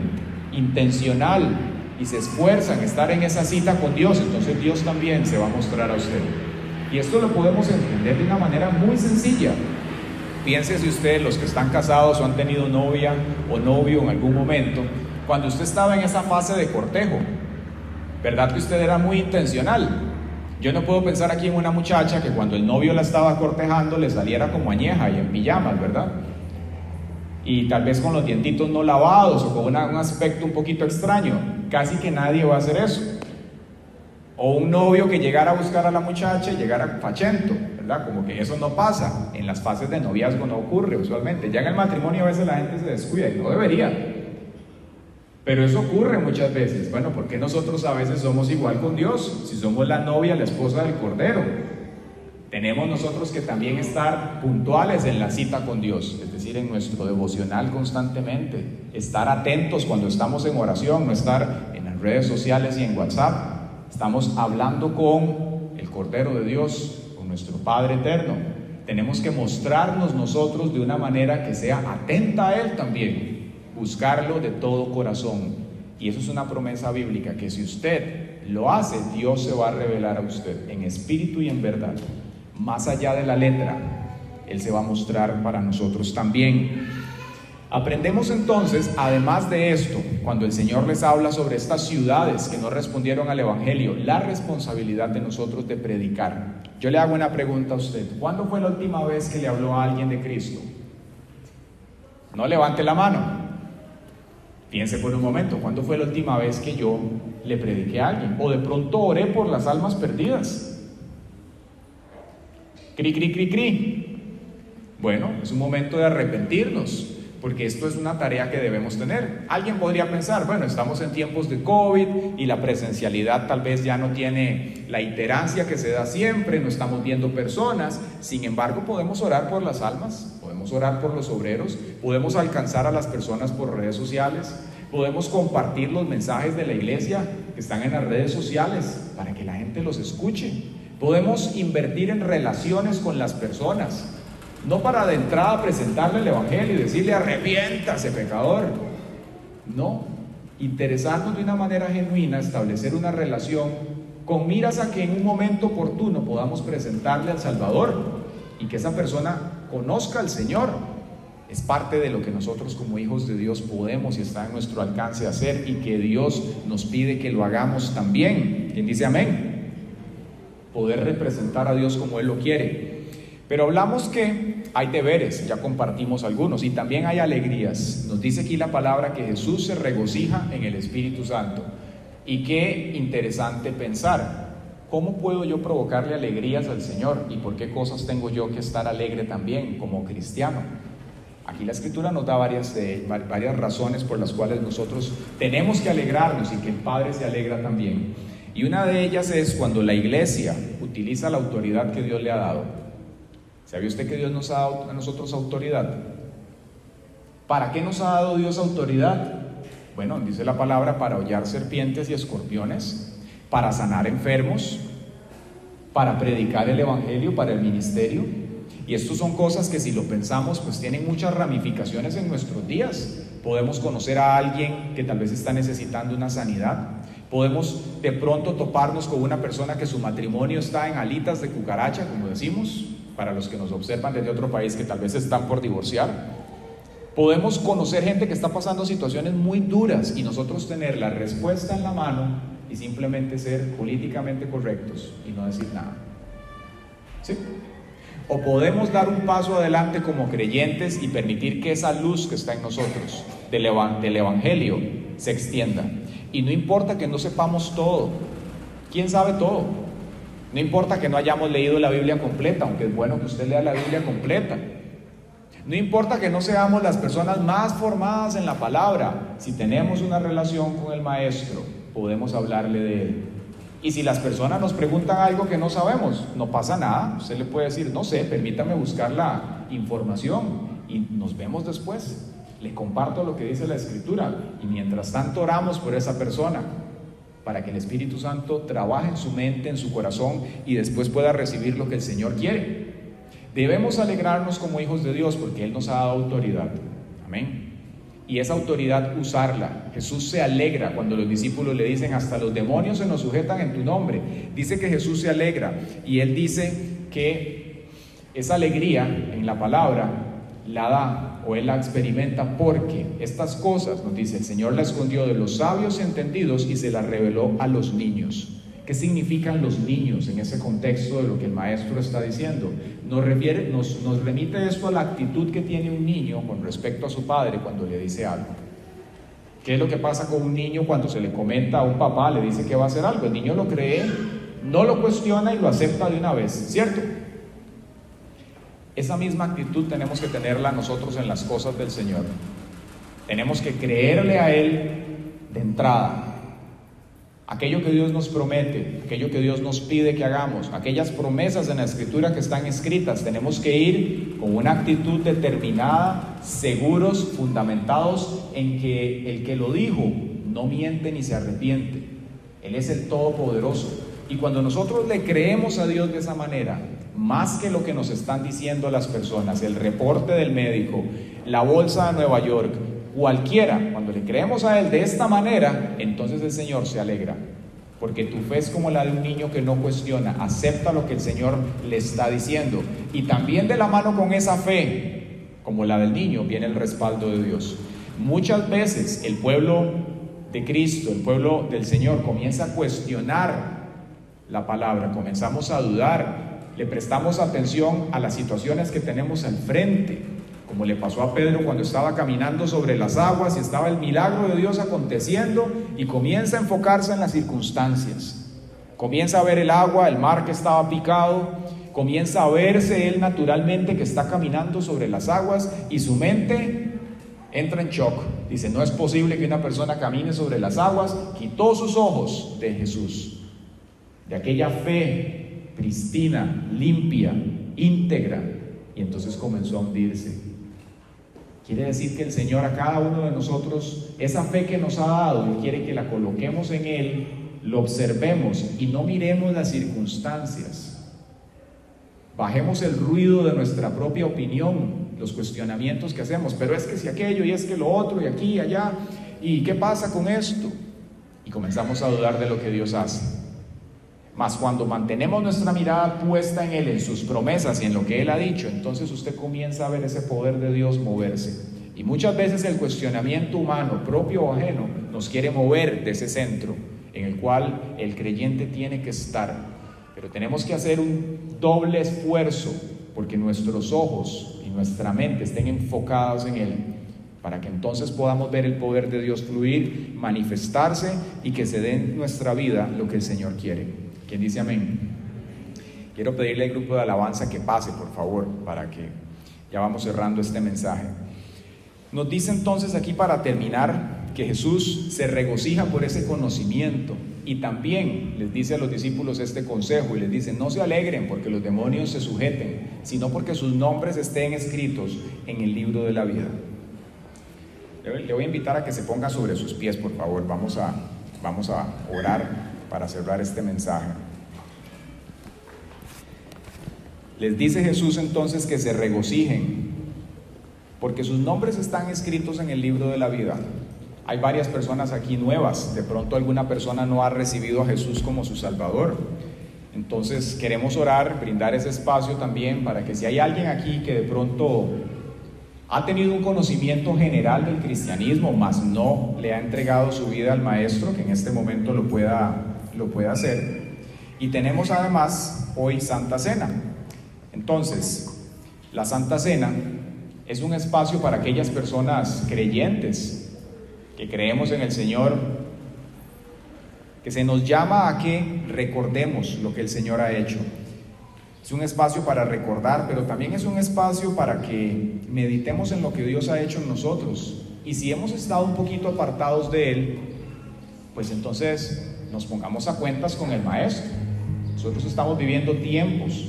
intencional, y se esfuerza en estar en esa cita con Dios, entonces Dios también se va a mostrar a usted. Y esto lo podemos entender de una manera muy sencilla. Piense si ustedes, los que están casados o han tenido novia o novio en algún momento, cuando usted estaba en esa fase de cortejo, ¿verdad que usted era muy intencional? Yo no puedo pensar aquí en una muchacha que cuando el novio la estaba cortejando le saliera como añeja y en pijamas, ¿verdad? Y tal vez con los dientitos no lavados o con un aspecto un poquito extraño. Casi que nadie va a hacer eso. O un novio que llegara a buscar a la muchacha y llegara fachento, ¿verdad? ¿verdad? Como que eso no pasa, en las fases de noviazgo no ocurre usualmente, ya en el matrimonio a veces la gente se descuida y no debería, pero eso ocurre muchas veces. Bueno, ¿por qué nosotros a veces somos igual con Dios? Si somos la novia, la esposa del Cordero, tenemos nosotros que también estar puntuales en la cita con Dios, es decir, en nuestro devocional constantemente, estar atentos cuando estamos en oración, no estar en las redes sociales y en WhatsApp. Estamos hablando con el Cordero de Dios, con nuestro Padre eterno. Tenemos que mostrarnos nosotros de una manera que sea atenta a Él también, buscarlo de todo corazón. Y eso es una promesa bíblica, que si usted lo hace, Dios se va a revelar a usted en espíritu y en verdad. Más allá de la letra, Él se va a mostrar para nosotros también. Aprendemos entonces, además de esto, cuando el Señor les habla sobre estas ciudades que no respondieron al Evangelio, la responsabilidad de nosotros de predicar. Yo le hago una pregunta a usted: ¿cuándo fue la última vez que le habló a alguien de Cristo? No levante la mano. Piense por un momento, ¿cuándo fue la última vez que yo le prediqué a alguien? O de pronto oré por las almas perdidas. Cri, cri, cri, cri. Bueno, es un momento de arrepentirnos, porque esto es una tarea que debemos tener. Alguien podría pensar, bueno, estamos en tiempos de COVID y la presencialidad tal vez ya no tiene la iterancia que se da siempre, no estamos viendo personas. Sin embargo, podemos orar por las almas, podemos orar por los obreros, podemos alcanzar a las personas por redes sociales, podemos compartir los mensajes de la iglesia que están en las redes sociales para que la gente los escuche. Podemos invertir en relaciones con las personas, no para de entrada presentarle el Evangelio y decirle arrepiéntase, pecador. No, interesarnos de una manera genuina, establecer una relación con miras a que en un momento oportuno podamos presentarle al Salvador y que esa persona conozca al Señor. Es parte de lo que nosotros como hijos de Dios podemos y está en nuestro alcance hacer, y que Dios nos pide que lo hagamos también. ¿Quién dice amén? Poder representar a Dios como Él lo quiere. Pero hablamos que hay deberes, ya compartimos algunos, y también hay alegrías. Nos dice aquí la palabra que Jesús se regocija en el Espíritu Santo. Y qué interesante pensar, ¿cómo puedo yo provocarle alegrías al Señor? ¿Y por qué cosas tengo yo que estar alegre también como cristiano? Aquí la Escritura nos da varias razones por las cuales nosotros tenemos que alegrarnos y que el Padre se alegra también. Y una de ellas es cuando la iglesia utiliza la autoridad que Dios le ha dado. ¿Sabe usted que Dios nos ha dado a nosotros autoridad? ¿Para qué nos ha dado Dios autoridad? Bueno, dice la palabra, para hollar serpientes y escorpiones, para sanar enfermos, para predicar el Evangelio, para el ministerio. Y estas son cosas que, si lo pensamos, pues tienen muchas ramificaciones en nuestros días. Podemos conocer a alguien que tal vez está necesitando una sanidad. Podemos de pronto toparnos con una persona que su matrimonio está en alitas de cucaracha, como decimos, para los que nos observan desde otro país que tal vez están por divorciar. Podemos conocer gente que está pasando situaciones muy duras y nosotros tener la respuesta en la mano y simplemente ser políticamente correctos y no decir nada. ¿Sí? O podemos dar un paso adelante como creyentes y permitir que esa luz que está en nosotros del Evangelio se extienda. Y no importa que no sepamos todo. ¿Quién sabe todo? No importa que no hayamos leído la Biblia completa, aunque es bueno que usted lea la Biblia completa. No importa que no seamos las personas más formadas en la palabra. Si tenemos una relación con el Maestro, podemos hablarle de Él. Y si las personas nos preguntan algo que no sabemos, no pasa nada. Usted le puede decir, no sé, permítame buscar la información y nos vemos después. Le comparto lo que dice la Escritura y mientras tanto oramos por esa persona para que el Espíritu Santo trabaje en su mente, en su corazón y después pueda recibir lo que el Señor quiere. Debemos alegrarnos como hijos de Dios porque Él nos ha dado autoridad. Amén. Y esa autoridad usarla. Jesús se alegra cuando los discípulos le dicen, hasta los demonios se nos sujetan en tu nombre. Dice que Jesús se alegra y Él dice que esa alegría en la palabra la da o Él la experimenta porque estas cosas, nos dice, el Señor la escondió de los sabios y entendidos y se las reveló a los niños. ¿Qué significan los niños en ese contexto de lo que el Maestro está diciendo? Nos remite esto a la actitud que tiene un niño con respecto a su padre cuando le dice algo. ¿Qué es lo que pasa con un niño cuando se le comenta a un papá, le dice que va a hacer algo? El niño lo cree, no lo cuestiona y lo acepta de una vez, ¿cierto? Esa misma actitud tenemos que tenerla nosotros en las cosas del Señor. Tenemos que creerle a Él de entrada. Aquello que Dios nos promete, aquello que Dios nos pide que hagamos, aquellas promesas en la Escritura que están escritas, tenemos que ir con una actitud determinada, seguros, fundamentados en que el que lo dijo no miente ni se arrepiente. Él es el Todopoderoso. Y cuando nosotros le creemos a Dios de esa manera, más que lo que nos están diciendo las personas, el reporte del médico, la bolsa de Nueva York, cualquiera, cuando le creemos a Él de esta manera, entonces el Señor se alegra, porque tu fe es como la de un niño que no cuestiona, acepta lo que el Señor le está diciendo, y también de la mano con esa fe, como la del niño, viene el respaldo de Dios. Muchas veces el pueblo de Cristo, el pueblo del Señor, comienza a cuestionar la palabra, comenzamos a dudar, le prestamos atención a las situaciones que tenemos al frente, como le pasó a Pedro cuando estaba caminando sobre las aguas y estaba el milagro de Dios aconteciendo, y comienza a enfocarse en las circunstancias, comienza a ver el agua, el mar que estaba picado, comienza a verse él naturalmente que está caminando sobre las aguas, y su mente entra en shock, dice: no es posible que una persona camine sobre las aguas. Quitó sus ojos de Jesús, de aquella fe pristina, limpia, íntegra, y entonces comenzó a hundirse. Quiere decir que el Señor a cada uno de nosotros, esa fe que nos ha dado, Él quiere que la coloquemos en Él, lo observemos y no miremos las circunstancias. Bajemos el ruido de nuestra propia opinión, los cuestionamientos que hacemos, pero es que si aquello y es que lo otro y aquí y allá, ¿y qué pasa con esto? Y comenzamos a dudar de lo que Dios hace. Mas cuando mantenemos nuestra mirada puesta en Él, en sus promesas y en lo que Él ha dicho, entonces usted comienza a ver ese poder de Dios moverse. Y muchas veces el cuestionamiento humano, propio o ajeno, nos quiere mover de ese centro en el cual el creyente tiene que estar. Pero tenemos que hacer un doble esfuerzo porque nuestros ojos y nuestra mente estén enfocados en Él, para que entonces podamos ver el poder de Dios fluir, manifestarse y que se dé en nuestra vida lo que el Señor quiere. ¿Quién dice amén? Quiero pedirle al grupo de alabanza que pase, por favor, para que ya vamos cerrando este mensaje. Nos dice entonces aquí, para terminar, que Jesús se regocija por ese conocimiento, y también les dice a los discípulos este consejo, y les dice: no se alegren porque los demonios se sujeten, sino porque sus nombres estén escritos en el libro de la vida. Le voy a invitar a que se ponga sobre sus pies, por favor. Vamos a orar para cerrar este mensaje. Les dice Jesús entonces que se regocijen porque sus nombres están escritos en el libro de la vida. Hay varias personas aquí nuevas, de pronto alguna persona no ha recibido a Jesús como su Salvador. Entonces queremos orar, brindar ese espacio también para que si hay alguien aquí que de pronto ha tenido un conocimiento general del cristianismo, mas no le ha entregado su vida al Maestro, que en este momento lo pueda hacer. Y tenemos además hoy Santa Cena. Entonces, la Santa Cena es un espacio para aquellas personas creyentes que creemos en el Señor, que se nos llama a que recordemos lo que el Señor ha hecho. Es un espacio para recordar, pero también es un espacio para que meditemos en lo que Dios ha hecho en nosotros. Y si hemos estado un poquito apartados de Él, pues entonces nos pongamos a cuentas con el Maestro. Nosotros estamos viviendo tiempos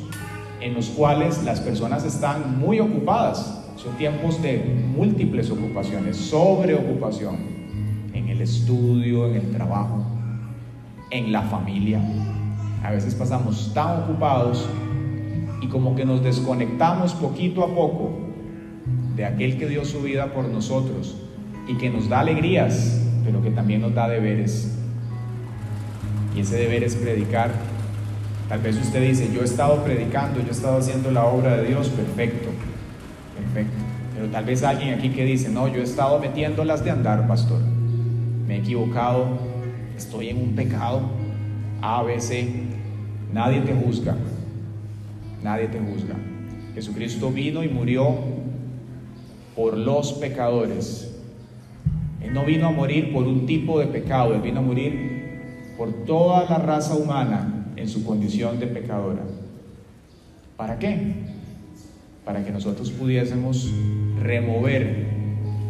en los cuales las personas están muy ocupadas. Son tiempos de múltiples ocupaciones, sobreocupación, en el estudio, en el trabajo, en la familia. A veces pasamos tan ocupados y como que nos desconectamos poquito a poco de aquel que dio su vida por nosotros y que nos da alegrías, pero que también nos da deberes. Y ese deber es predicar. Tal vez usted dice: yo he estado predicando, yo he estado haciendo la obra de Dios. Perfecto. Pero tal vez alguien aquí que dice: no, yo he estado metiéndolas de andar, pastor. Me he equivocado, estoy en un pecado A, B, C. Nadie te juzga. Nadie te juzga. Jesucristo vino y murió por los pecadores. Él no vino a morir por un tipo de pecado, Él vino a morir por toda la raza humana en su condición de pecadora. ¿Para qué? para que nosotros pudiésemos remover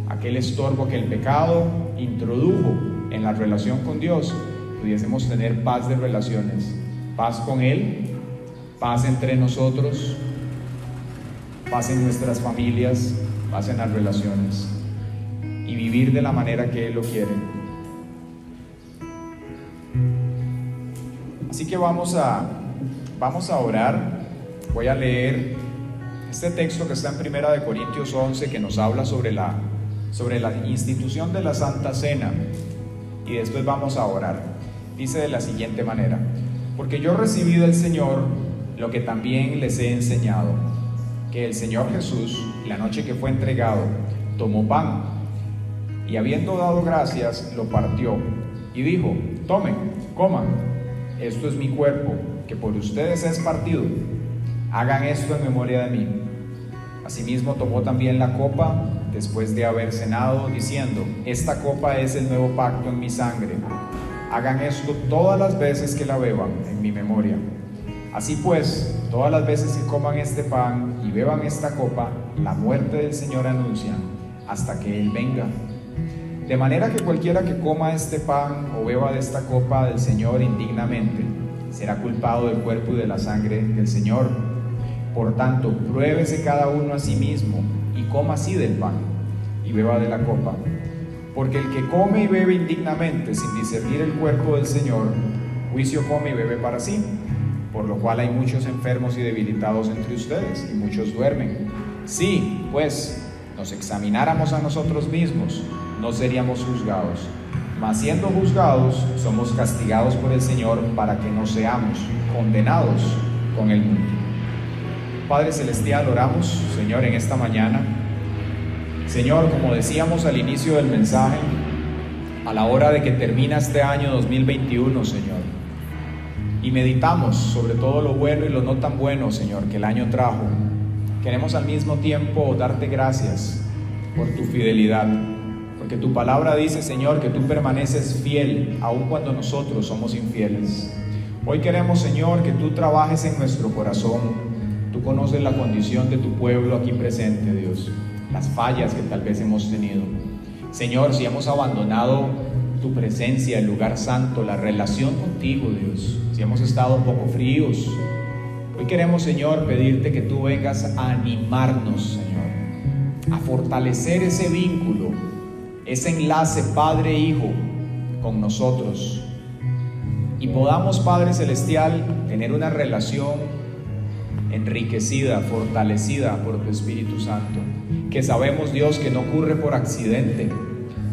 aquel estorbo que el pecado introdujo en la relación con Dios, pudiésemos tener paz de relaciones, paz con Él, paz entre nosotros, paz en nuestras familias, paz en las relaciones, y vivir de la manera que Él lo quiere. Así que vamos a orar. Voy a leer este texto que está en 1 Corintios 11, que nos habla sobre la institución de la Santa Cena, y después vamos a orar. Dice de la siguiente manera: porque yo recibí del Señor lo que también les he enseñado, que el Señor Jesús, la noche que fue entregado, tomó pan, y habiendo dado gracias, lo partió, y dijo: tomen, coman, esto es mi cuerpo, que por ustedes es partido, hagan esto en memoria de mí. Asimismo tomó también la copa, después de haber cenado, diciendo: esta copa es el nuevo pacto en mi sangre, hagan esto todas las veces que la beban en mi memoria. Así pues, todas las veces que coman este pan y beban esta copa, la muerte del Señor anuncian, hasta que Él venga. De manera que cualquiera que coma este pan o beba de esta copa del Señor indignamente, será culpado del cuerpo y de la sangre del Señor. Por tanto, pruébese cada uno a sí mismo, y coma así del pan, y beba de la copa. Porque el que come y bebe indignamente, sin discernir el cuerpo del Señor, juicio come y bebe para sí. Por lo cual hay muchos enfermos y debilitados entre ustedes, y muchos duermen. Si, pues, nos examináramos a nosotros mismos, no seríamos juzgados. Mas siendo juzgados, somos castigados por el Señor, para que no seamos condenados con el mundo. Padre Celestial, oramos, Señor, en esta mañana. Señor, como decíamos al inicio del mensaje, a la hora de que termina este año 2021, Señor, y meditamos sobre todo lo bueno y lo no tan bueno, Señor, que el año trajo, queremos al mismo tiempo darte gracias por tu fidelidad, porque tu palabra dice, Señor, que tú permaneces fiel aun cuando nosotros somos infieles. Hoy queremos, Señor, que tú trabajes en nuestro corazón. Tú conoces la condición de tu pueblo aquí presente, Dios, las fallas que tal vez hemos tenido. Señor, si hemos abandonado tu presencia, el lugar santo, la relación contigo, Dios, si hemos estado un poco fríos, hoy queremos, Señor, pedirte que tú vengas a animarnos, Señor, a fortalecer ese vínculo, ese enlace Padre-Hijo con nosotros, y podamos, Padre Celestial, tener una relación enriquecida, fortalecida por tu Espíritu Santo, que sabemos, Dios, que no ocurre por accidente.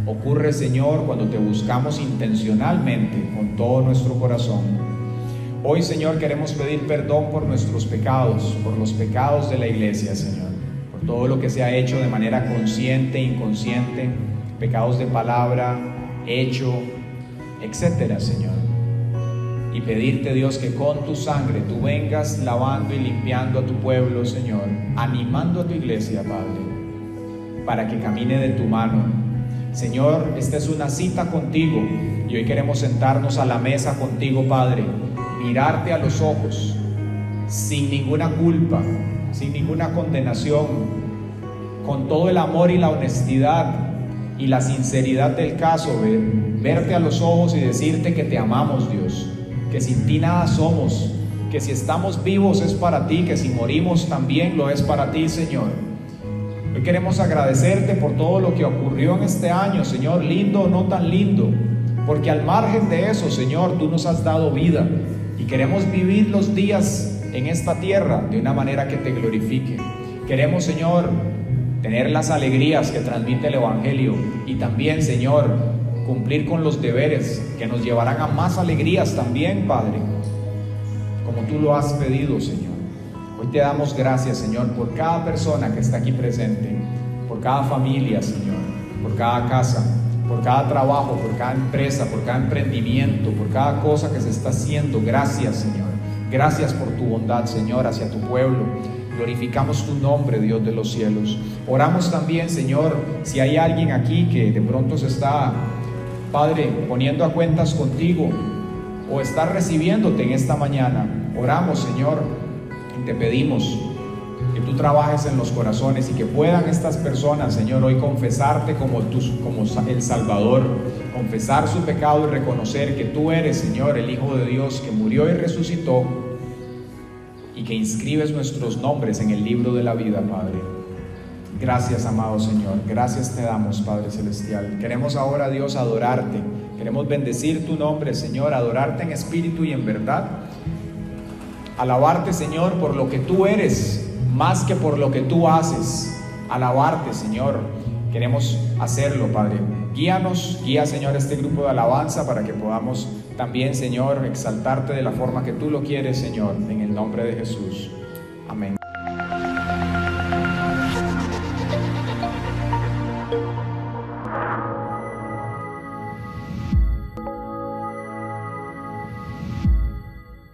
Ocurre, Señor, cuando te buscamos intencionalmente con todo nuestro corazón. Hoy, Señor, queremos pedir perdón por nuestros pecados, por los pecados de la iglesia, Señor, por todo lo que se ha hecho de manera consciente e inconsciente, pecados de palabra, hecho, etcétera, Señor. Y pedirte, Dios, que con tu sangre tú vengas lavando y limpiando a tu pueblo, Señor, animando a tu iglesia, Padre, para que camine de tu mano. Señor, esta es una cita contigo, y hoy queremos sentarnos a la mesa contigo, Padre, mirarte a los ojos, sin ninguna culpa, sin ninguna condenación, con todo el amor y la honestidad y la sinceridad del caso, verte a los ojos y decirte que te amamos, Dios, que sin ti nada somos, que si estamos vivos es para ti, que si morimos también lo es para ti, Señor. Hoy queremos agradecerte por todo lo que ocurrió en este año, Señor, lindo o no tan lindo, porque al margen de eso, Señor, tú nos has dado vida, y queremos vivir los días en esta tierra de una manera que te glorifique. Queremos, Señor, tener las alegrías que transmite el Evangelio, y también, Señor, cumplir con los deberes que nos llevarán a más alegrías también, Padre, como tú lo has pedido, Señor. Hoy te damos gracias, Señor, por cada persona que está aquí presente, por cada familia, Señor, por cada casa, por cada trabajo, por cada empresa, por cada emprendimiento, por cada cosa que se está haciendo. Gracias, Señor. Gracias por tu bondad, Señor, hacia tu pueblo. Glorificamos tu nombre, Dios de los cielos. Oramos también, Señor, si hay alguien aquí que de pronto se está, Padre, poniendo a cuentas contigo, o está recibiéndote en esta mañana. Oramos, Señor, y te pedimos que tú trabajes en los corazones y que puedan estas personas, Señor, hoy confesarte como el Salvador, confesar su pecado y reconocer que tú eres, Señor, el Hijo de Dios que murió y resucitó y que inscribes nuestros nombres en el libro de la vida, Padre. Gracias, amado Señor, gracias te damos, Padre Celestial. Queremos ahora, Dios, adorarte, queremos bendecir tu nombre, Señor, adorarte en espíritu y en verdad, alabarte, Señor, por lo que tú eres, más que por lo que tú haces, alabarte, Señor, queremos hacerlo, Padre. Guíanos, guía, Señor, este grupo de alabanza para que podamos también, Señor, exaltarte de la forma que tú lo quieres, Señor, en el nombre de Jesús. Amén.